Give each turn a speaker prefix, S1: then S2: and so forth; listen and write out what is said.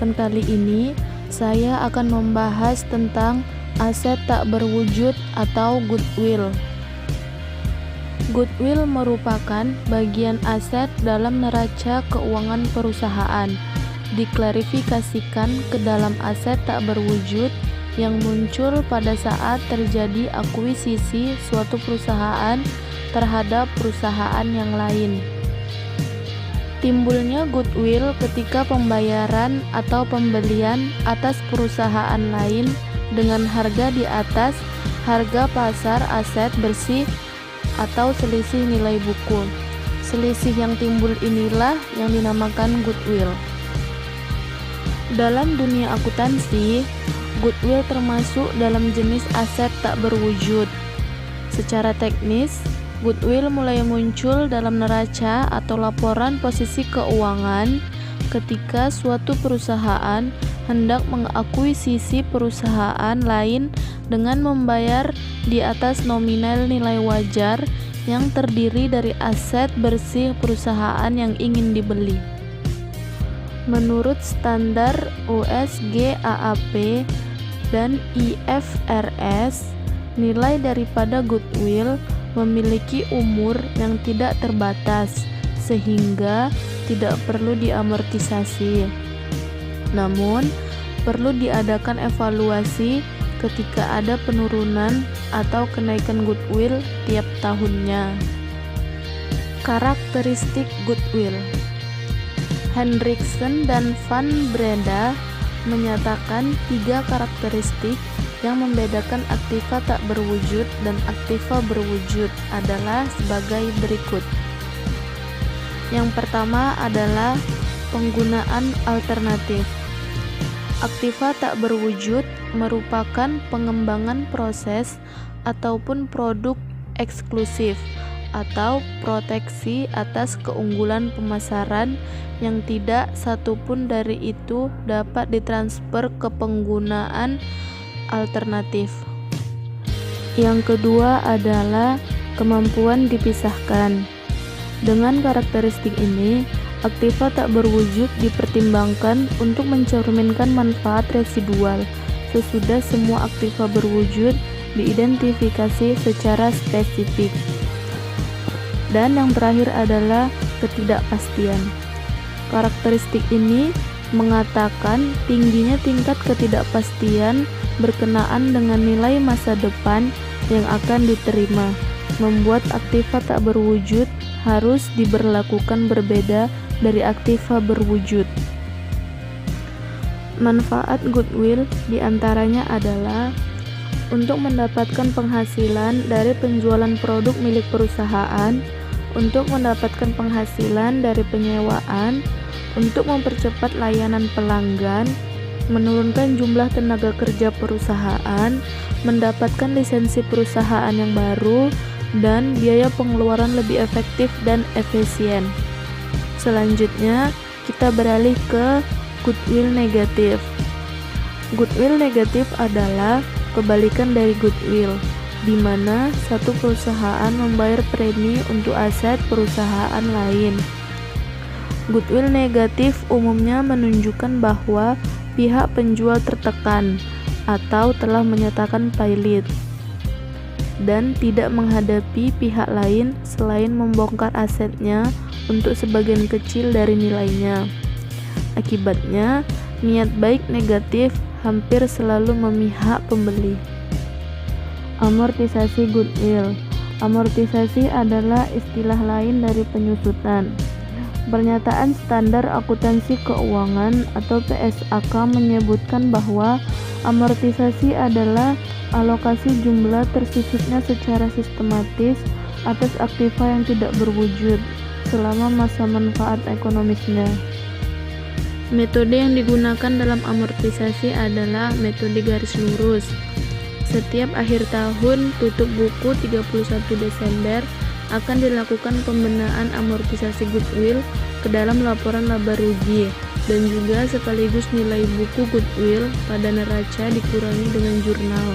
S1: kesempatan kali ini, saya akan membahas tentang aset tak berwujud atau goodwill. Goodwill merupakan bagian aset dalam neraca keuangan perusahaan. Diklarifikasikan ke dalam aset tak berwujud yang muncul pada saat terjadi akuisisi suatu perusahaan terhadap perusahaan yang lain. Timbulnya goodwill ketika pembayaran atau pembelian atas perusahaan lain dengan harga di atas harga pasar aset bersih atau selisih nilai buku. Selisih yang timbul inilah yang dinamakan goodwill. Dalam dunia akuntansi, goodwill termasuk dalam jenis aset tak berwujud. Secara teknis, goodwill mulai muncul dalam neraca atau laporan posisi keuangan ketika suatu perusahaan hendak mengakuisisi perusahaan lain dengan membayar di atas nominal nilai wajar yang terdiri dari aset bersih perusahaan yang ingin dibeli. Menurut standar USG AAP dan IFRS, nilai daripada goodwill memiliki umur yang tidak terbatas sehingga tidak perlu diamortisasi. Namun, perlu diadakan evaluasi ketika ada penurunan atau kenaikan goodwill tiap tahunnya. Karakteristik goodwill. Hendriksen dan Van Breda menyatakan 3 karakteristik yang membedakan aktiva tak berwujud dan aktiva berwujud adalah sebagai berikut. Yang pertama adalah penggunaan alternatif. Aktiva tak berwujud merupakan pengembangan proses ataupun produk eksklusif atau proteksi atas keunggulan pemasaran yang tidak satupun dari itu dapat ditransfer ke penggunaan alternatif. Yang kedua adalah kemampuan dipisahkan. Dengan karakteristik ini, aktiva tak berwujud dipertimbangkan untuk mencerminkan manfaat residual sesudah semua aktiva berwujud diidentifikasi secara spesifik. Dan yang terakhir adalah ketidakpastian. Karakteristik ini mengatakan tingginya tingkat ketidakpastian berkenaan dengan nilai masa depan yang akan diterima, membuat aktiva tak berwujud harus diberlakukan berbeda dari aktiva berwujud. Manfaat goodwill diantaranya adalah untuk mendapatkan penghasilan dari penjualan produk milik perusahaan, untuk mendapatkan penghasilan dari penyewaan, untuk mempercepat layanan pelanggan, menurunkan jumlah tenaga kerja perusahaan, mendapatkan lisensi perusahaan yang baru, dan biaya pengeluaran lebih efektif dan efisien. Selanjutnya, kita beralih ke goodwill negatif. Goodwill negatif adalah kebalikan dari goodwill, di mana satu perusahaan membayar premi untuk aset perusahaan lain. Goodwill negatif umumnya menunjukkan bahwa pihak penjual tertekan atau telah menyatakan pailit dan tidak menghadapi pihak lain selain membongkar asetnya untuk sebagian kecil dari nilainya. Akibatnya, niat baik negatif hampir selalu memihak pembeli. Amortisasi goodwill. Amortisasi adalah istilah lain dari penyusutan. Pernyataan Standar Akuntansi Keuangan atau PSAK menyebutkan bahwa amortisasi adalah alokasi jumlah tersusutnya secara sistematis atas aktiva yang tidak berwujud selama masa manfaat ekonomisnya. Metode yang digunakan dalam amortisasi adalah metode garis lurus. Setiap akhir tahun tutup buku 31 Desember akan dilakukan pembenaan amortisasi goodwill ke dalam laporan laba rugi, dan juga sekaligus nilai buku goodwill pada neraca dikurangi dengan jurnal.